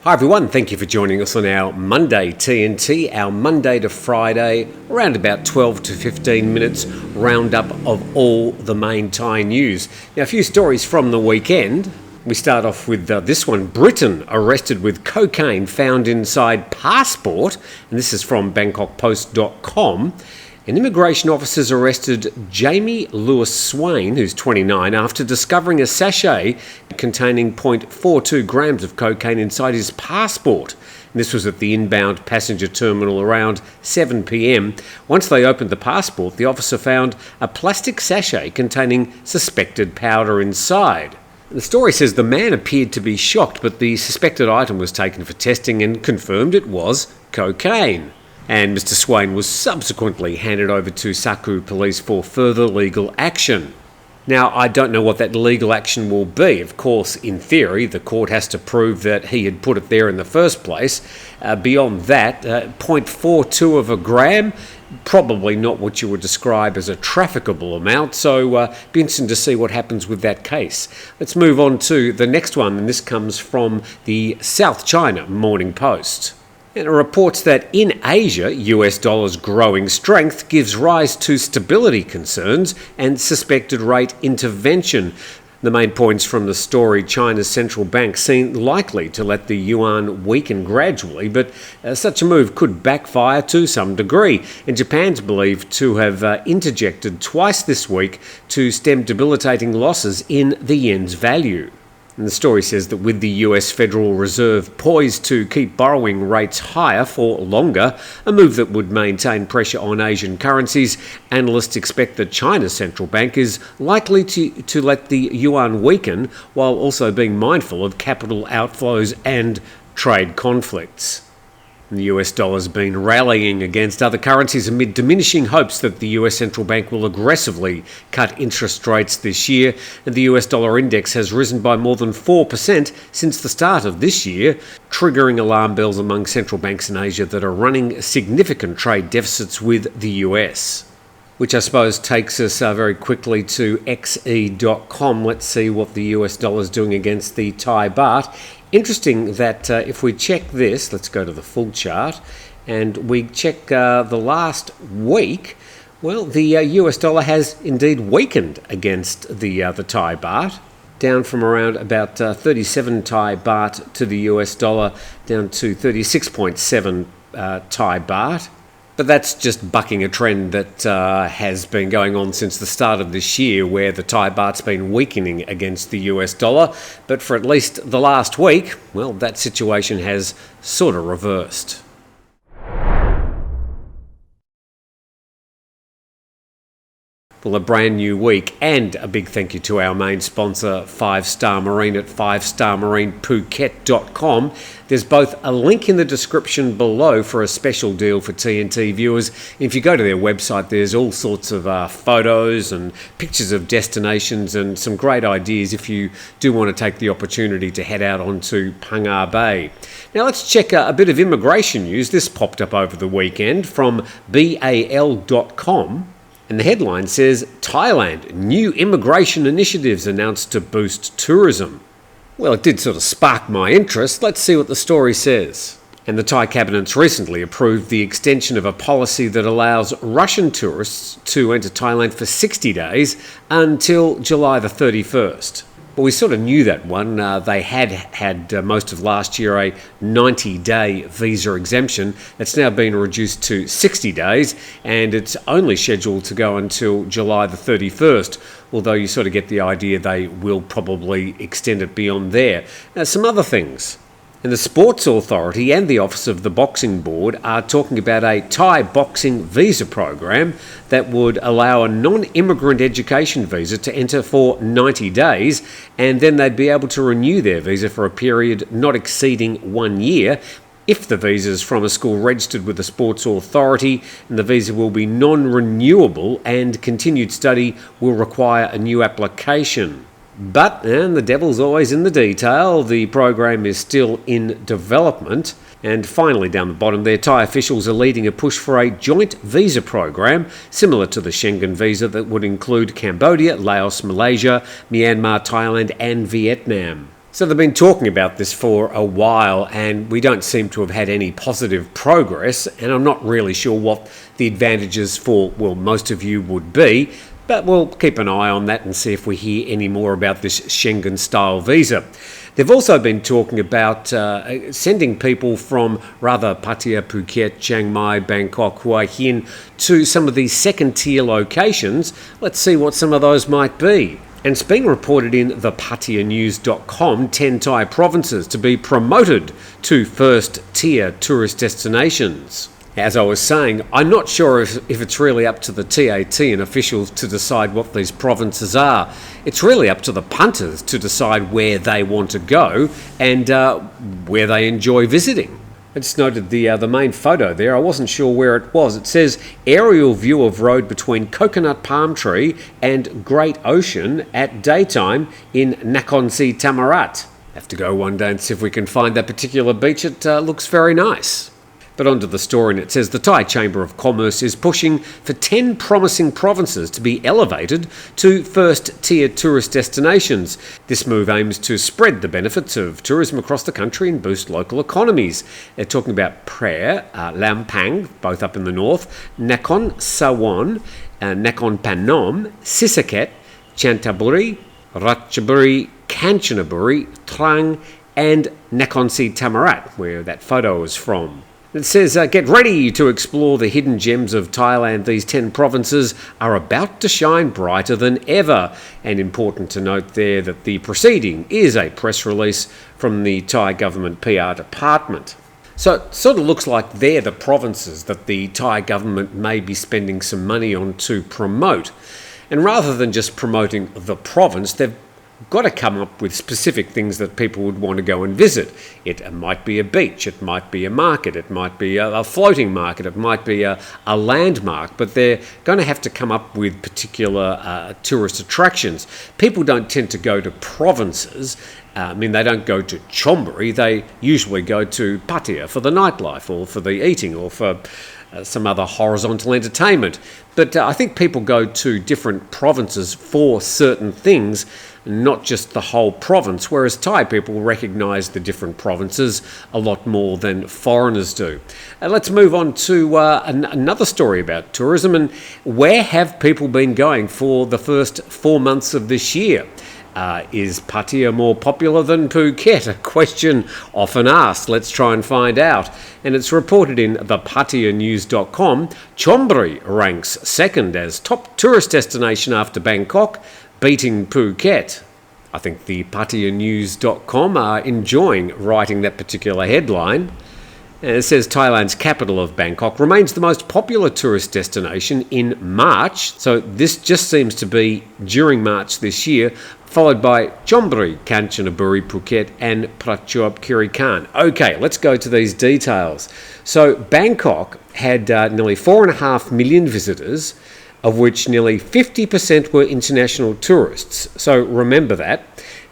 Hi everyone, thank you for joining us on our Monday TNT, our Monday to Friday, around about 12 to 15 minutes roundup of all the main Thai news. Now a few stories from the weekend. We start off with this one. Britain arrested with cocaine found inside passport, and this is from BangkokPost.com. And immigration officers arrested Jamie Lewis Swain, who's 29, after discovering a sachet containing 0.42 grams of cocaine inside his passport. And this was at the inbound passenger terminal around 7 p.m. Once they opened the passport, the officer found a plastic sachet containing suspected powder inside. The story says the man appeared to be shocked, but the suspected item was taken for testing and confirmed it was cocaine. And Mr. Swain was subsequently handed over to Saku police for further legal action. Now, I don't know what that legal action will be. Of course, in theory, the court has to prove that he had put it there in the first place. Beyond that, 0.42 of a gram, probably not what you would describe as a trafficable amount, so be interesting to see what happens with that case. Let's move on to the next one, and this comes from the South China Morning Post. And it reports that in Asia, US dollar's growing strength gives rise to stability concerns and suspected rate intervention. The main points from the story: China's central bank seemed likely to let the yuan weaken gradually, but such a move could backfire to some degree. And Japan's believed to have interjected twice this week to stem debilitating losses in the yen's value. And the story says that with the US Federal Reserve poised to keep borrowing rates higher for longer, a move that would maintain pressure on Asian currencies, analysts expect that China's central bank is likely to let the yuan weaken while also being mindful of capital outflows and trade conflicts. The US dollar has been rallying against other currencies amid diminishing hopes that the US central bank will aggressively cut interest rates this year, and the US dollar index has risen by more than 4% since the start of this year, triggering alarm bells among central banks in Asia that are running significant trade deficits with the US. Which I suppose takes us very quickly to xe.com. Let's see what the US dollar is doing against the Thai baht. Interesting that if we check this, let's go to the full chart, and we check the last week, well, the US dollar has indeed weakened against the Thai baht, down from around about 37 Thai baht to the US dollar, down to 36.7 Thai baht. But that's just bucking a trend that has been going on since the start of this year, where the Thai baht's been weakening against the US dollar. But for at least the last week, well, that situation has sort of reversed. Well, a brand new week, and a big thank you to our main sponsor, 5 Star Marine at 5starmarinephuket.com. There's both a link in the description below for a special deal for TNT viewers. If you go to their website, there's all sorts of photos and pictures of destinations and some great ideas if you do want to take the opportunity to head out onto Phang Bay. Now let's check a bit of immigration news. This popped up over the weekend from BAL.com. And the headline says, Thailand, new immigration initiatives announced to boost tourism. Well, it did sort of spark my interest. Let's see what the story says. And the Thai cabinet's recently approved the extension of a policy that allows Russian tourists to enter Thailand for 60 days until July the 31st. Well, we sort of knew that one. They had most of last year a 90-day visa exemption. It's now been reduced to 60 days, and it's only scheduled to go until July the 31st, although you sort of get the idea they will probably extend it beyond there. Now, some other things. And the Sports Authority and the Office of the Boxing Board are talking about a Thai boxing visa program that would allow a non-immigrant education visa to enter for 90 days, and then they'd be able to renew their visa for a period not exceeding 1 year if the visa is from a school registered with the Sports Authority, and the visa will be non-renewable and continued study will require a new application. But, and the devil's always in the detail, the program is still in development. And finally, down the bottom there, Thai officials are leading a push for a joint visa program similar to the Schengen visa that would include Cambodia, Laos, Malaysia, Myanmar, Thailand and Vietnam. So they've been talking about this for a while and we don't seem to have had any positive progress, and I'm not really sure what the advantages for, well, most of you would be, but we'll keep an eye on that and see if we hear any more about this Schengen-style visa. They've also been talking about sending people from rather Pattaya, Phuket, Chiang Mai, Bangkok, Hua Hin to some of these second-tier locations. Let's see what some of those might be. And it's been reported in the PattayaNews.com 10 Thai provinces to be promoted to first-tier tourist destinations. As I was saying, I'm not sure if it's really up to the TAT and officials to decide what these provinces are. It's really up to the punters to decide where they want to go and where they enjoy visiting. I just noted the main photo there. I wasn't sure where it was. It says aerial view of road between coconut palm tree and Great Ocean at daytime in Nakhon Si Thammarat. Have to go one day and see if we can find that particular beach. It looks very nice. But onto the story, and it says the Thai Chamber of Commerce is pushing for 10 promising provinces to be elevated to first-tier tourist destinations. This move aims to spread the benefits of tourism across the country and boost local economies. They're talking about Phrae, Lampang, both up in the north, Nakhon Sawan, Nakhon Phanom, Sisaket, Chanthaburi, Ratchaburi, Kanchanaburi, Trang, and Nakhon Si Thammarat, where that photo is from. It says, get ready to explore the hidden gems of Thailand. These 10 provinces are about to shine brighter than ever. And important to note there that the proceeding is a press release from the Thai government PR department. So it sort of looks like they're the provinces that the Thai government may be spending some money on to promote. And rather than just promoting the province, they've got to come up with specific things that people would want to go and visit. It might be a beach, it might be a market, it might be a floating market, it might be a landmark, but they're going to have to come up with particular tourist attractions. People don't tend to go to provinces. They don't go to Chonburi, they usually go to Pattaya for the nightlife or for the eating or for some other horizontal entertainment. But I think people go to different provinces for certain things, not just the whole province, whereas Thai people recognise the different provinces a lot more than foreigners do. Let's move on to another story about tourism, and where have people been going for the first 4 months of this year? Is Pattaya more popular than Phuket? A question often asked. Let's try and find out. And it's reported in the PattayaNews.com. Chonburi ranks second as top tourist destination after Bangkok, beating Phuket. I think the PattayaNews.com are enjoying writing that particular headline. And it says Thailand's capital of Bangkok remains the most popular tourist destination in March. So this just seems to be during March this year, followed by Chonburi, Kanchanaburi, Phuket and Prachuap Khiri Khan. Okay, let's go to these details. So Bangkok had nearly 4.5 million visitors, of which nearly 50% were international tourists. So remember that.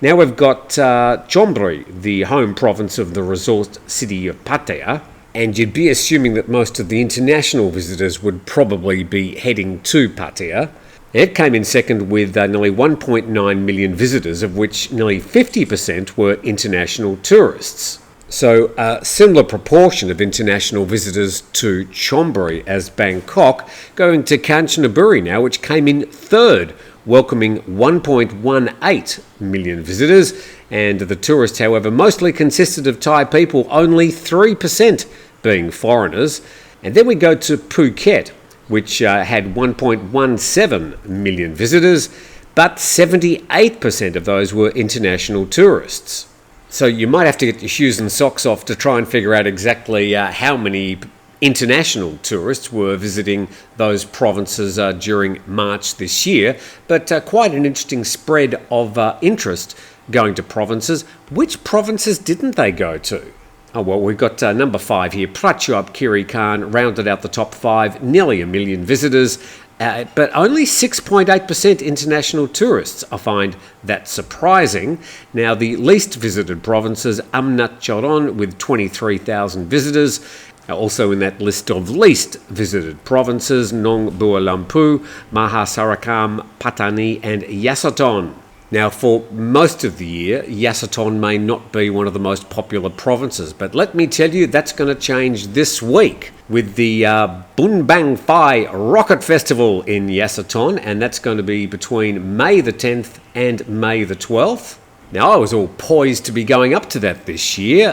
Now we've got Chonburi, the home province of the resort city of Pattaya, and you'd be assuming that most of the international visitors would probably be heading to Pattaya. It came in second with nearly 1.9 million visitors, of which nearly 50% were international tourists. So a similar proportion of international visitors to Chonburi as Bangkok, going to Kanchanaburi now, which came in third, welcoming 1.18 million visitors. And the tourists, however, mostly consisted of Thai people, only 3% being foreigners. And then we go to Phuket, which had 1.17 million visitors, but 78% of those were international tourists. So you might have to get your shoes and socks off to try and figure out exactly how many international tourists were visiting those provinces during March this year, but quite an interesting spread of interest going to provinces. Which provinces didn't they go to? Oh, well, we've got number 5 here. Prachuap Khiri Khan rounded out the top 5, nearly 1 million visitors, but only 6.8% international tourists. I find that surprising. Now, the least visited provinces, Amnat Choron with 23,000 visitors. Also in that list of least visited provinces, Nong Bua Lampu, Mahasarakam, Patani and Yasothon. Now, for most of the year, Yasothon may not be one of the most popular provinces, but let me tell you, that's going to change this week with the Bun Bang Phai Rocket Festival in Yasothon, and that's going to be between May the 10th and May the 12th. Now, I was all poised to be going up to that this year.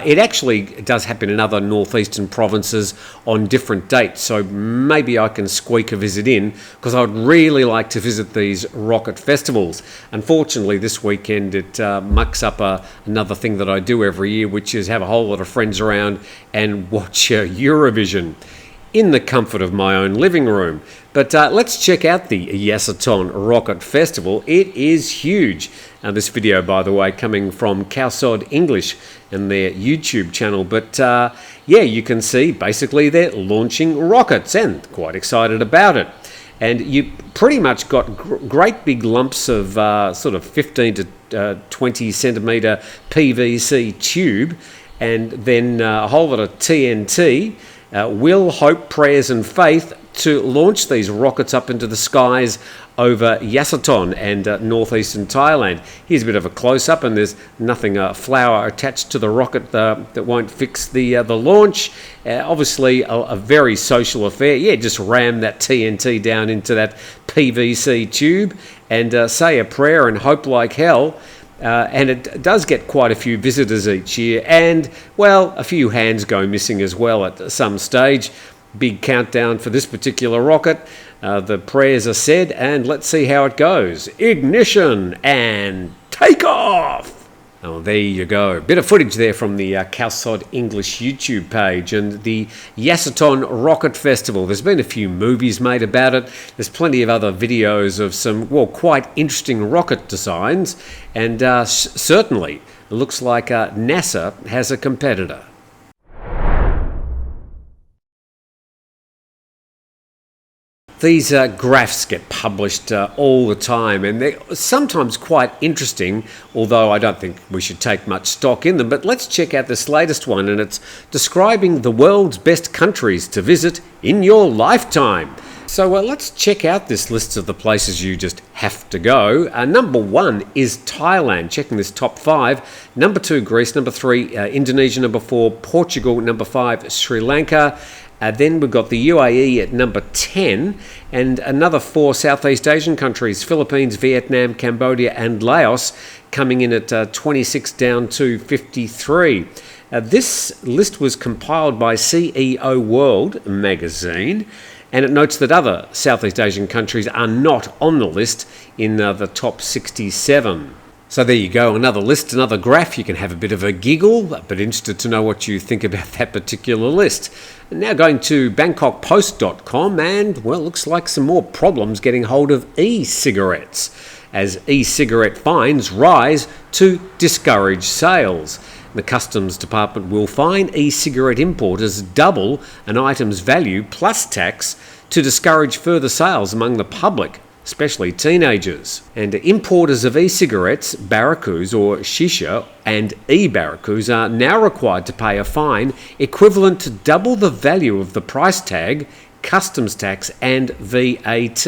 It actually does happen in other northeastern provinces on different dates, so maybe I can squeak a visit in, because I'd really like to visit these rocket festivals. Unfortunately, this weekend it mucks up another thing that I do every year, which is have a whole lot of friends around and watch Eurovision in the comfort of my own living room. But let's check out the Yasothon Rocket Festival. It is huge. This video, by the way, coming from Cottage English and their YouTube channel. But yeah, you can see basically they're launching rockets and quite excited about it. And you pretty much got great big lumps of sort of 15 to 20 centimetre PVC tube, and then a whole lot of TNT. Will, hope, prayers and faith to launch these rockets up into the skies over Yasothon and northeastern Thailand. Here's a bit of a close-up, and there's nothing flower attached to the rocket that won't fix the launch. Obviously a very social affair. Yeah, just ram that TNT down into that PVC tube and say a prayer and hope like hell. And it does get quite a few visitors each year, and, well, a few hands go missing as well at some stage. Big countdown for this particular rocket. The prayers are said, and let's see how it goes. Ignition and take off! Oh, there you go. Bit of footage there from the Cottage English YouTube page and the Yasothon Rocket Festival. There's been a few movies made about it. There's plenty of other videos of some, well, quite interesting rocket designs. And certainly, it looks like NASA has a competitor. These graphs get published all the time, and they're sometimes quite interesting, although I don't think we should take much stock in them. But let's check out this latest one, and it's describing the world's best countries to visit in your lifetime. So let's check out this list of the places you just have to go. Number 1 is Thailand, checking this top 5. Number 2, Greece. Number 3, Indonesia. Number 4, Portugal. Number 5, Sri Lanka. Then we've got the UAE at number 10, and another 4 Southeast Asian countries, Philippines, Vietnam, Cambodia and Laos, coming in at 26 down to 53. This list was compiled by CEO World magazine, and it notes that other Southeast Asian countries are not on the list in the top 67. So there you go, another list, another graph. You can have a bit of a giggle, but interested to know what you think about that particular list. And now going to BangkokPost.com, and, well, looks like some more problems getting hold of e-cigarettes, as e-cigarette fines rise to discourage sales. The Customs Department will fine e-cigarette importers double an item's value plus tax to discourage further sales among the public, especially teenagers. And importers of e-cigarettes, barakus or shisha, and e-barakus are now required to pay a fine equivalent to double the value of the price tag, customs tax and VAT.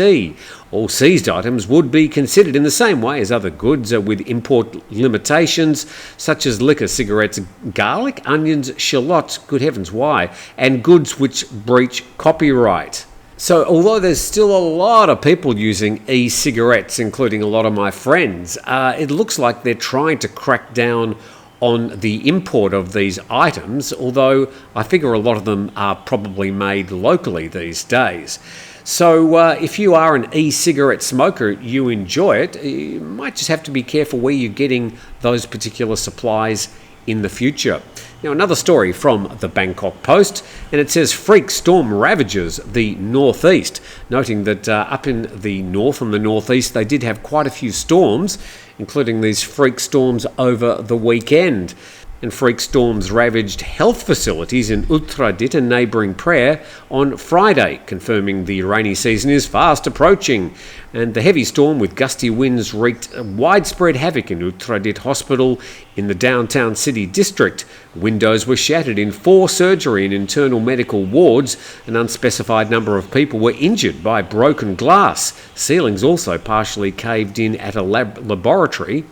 All seized items would be considered in the same way as other goods with import limitations, such as liquor, cigarettes, garlic, onions, shallots, good heavens why, and goods which breach copyright. So although there's still a lot of people using e-cigarettes, including a lot of my friends, it looks like they're trying to crack down on the import of these items, although I figure a lot of them are probably made locally these days. So if you are an e-cigarette smoker, you enjoy it, you might just have to be careful where you're getting those particular supplies in the future. Now, another story from the Bangkok Post, and it says freak storm ravages the northeast, noting that up in the north and the northeast they did have quite a few storms, including these freak storms over the weekend. And freak storms ravaged health facilities in Uttarakhand and neighbouring Praia on Friday, confirming the rainy season is fast approaching. And the heavy storm with gusty winds wreaked widespread havoc in Uttarakhand Hospital in the downtown city district. Windows were shattered in 4 surgery and internal medical wards. An unspecified number of people were injured by broken glass. Ceilings also partially caved in at a laboratory.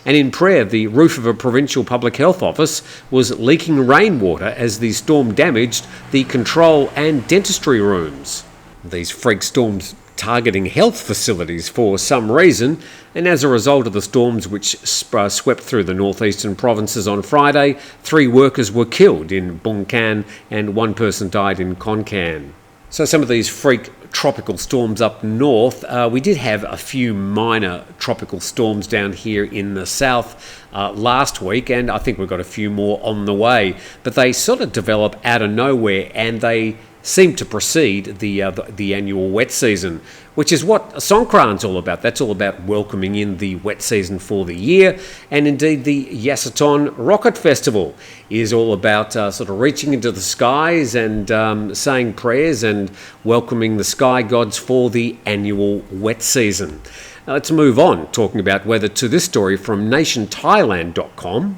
And in Praia, the roof of a provincial public health office was leaking rainwater as the storm damaged the control and dentistry rooms. These freak storms targeting health facilities for some reason, and as a result of the storms which swept through the northeastern provinces on Friday, 3 workers were killed in Bangkok and 1 person died in Konkan. So some of these freak tropical storms up north, we did have a few minor tropical storms down here in the south last week, and I think we've got a few more on the way, but they sort of develop out of nowhere and they seem to precede the annual wet season, which is what Songkran's all about. That's all about welcoming in the wet season for the year. And indeed, the Yasothon Rocket Festival is all about sort of reaching into the skies and saying prayers and welcoming the sky gods for the annual wet season. Now let's move on, talking about weather, to this story from nationthailand.com.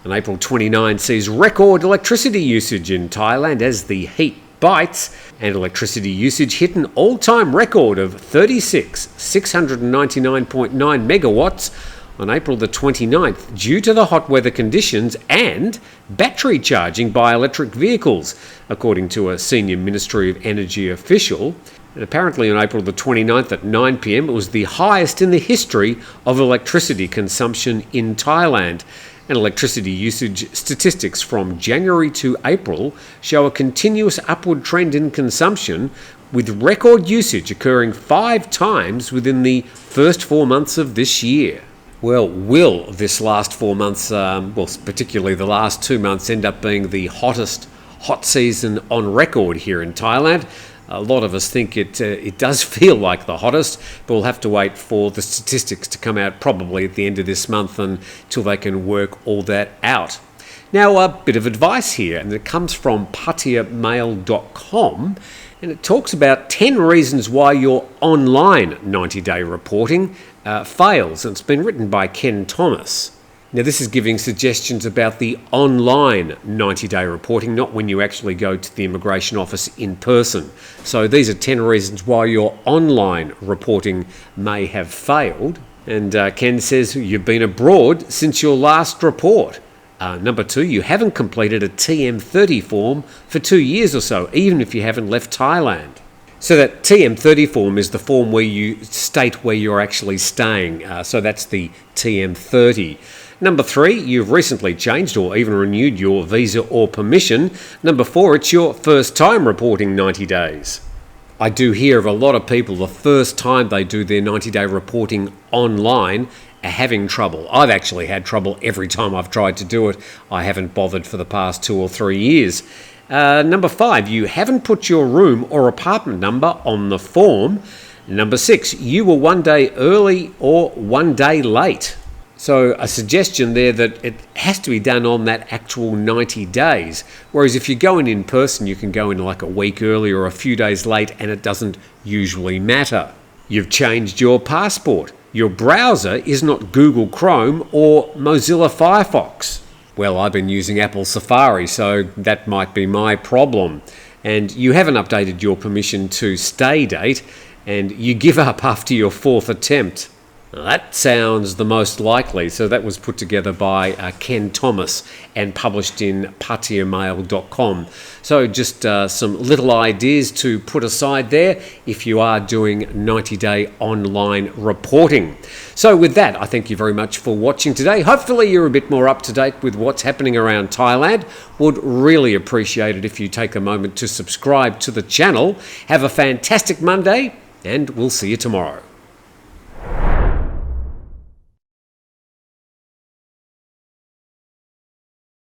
And April 29 sees record electricity usage in Thailand as the heat bites, and electricity usage hit an all-time record of 699.9 megawatts on April the 29th due to the hot weather conditions and battery charging by electric vehicles, according to a senior Ministry of Energy official. And apparently on April the 29th at 9 p.m. it was the highest in the history of electricity consumption in Thailand. And electricity usage statistics from January to April show a continuous upward trend in consumption, with record usage occurring 5 times within the first 4 months of this year. Well, will this last 4 months, particularly the last 2 months, end up being the hottest hot season on record here in Thailand? A lot of us think it does feel like the hottest, but we'll have to wait for the statistics to come out probably at the end of this month until they can work all that out. Now, a bit of advice here, and it comes from pattayamail.com, and it talks about 10 reasons why your online 90-day reporting fails, and it's been written by Ken Thomas. Now, this is giving suggestions about the online 90-day reporting, not when you actually go to the immigration office in person. So these are 10 reasons why your online reporting may have failed. And Ken says you've been abroad since your last report. Number 2, you haven't completed a TM30 form for 2 years or so, even if you haven't left Thailand. So that TM30 form is the form where you state where you're actually staying. So that's the TM30. Number 3, you've recently changed or even renewed your visa or permission. Number 4, it's your first time reporting 90 days. I do hear of a lot of people, the first time they do their 90-day reporting online, are having trouble. I've actually had trouble every time I've tried to do it. I haven't bothered for the past 2 or 3 years. Number 5, you haven't put your room or apartment number on the form. Number 6, you were 1 day early or 1 day late. So a suggestion there that it has to be done on that actual 90 days. Whereas if you're going in person, you can go in like a week early or a few days late and it doesn't usually matter. You've changed your passport. Your browser is not Google Chrome or Mozilla Firefox. Well, I've been using Apple Safari, so that might be my problem. And you haven't updated your permission to stay date, and you give up after your 4th attempt. Now, that sounds the most likely. So that was put together by Ken Thomas and published in pattayamail.com. So just some little ideas to put aside there if you are doing 90-day online reporting. So with that, I thank you very much for watching today. Hopefully you're a bit more up to date with what's happening around Thailand. Would really appreciate it if you take a moment to subscribe to the channel. Have a fantastic Monday, and we'll see you tomorrow.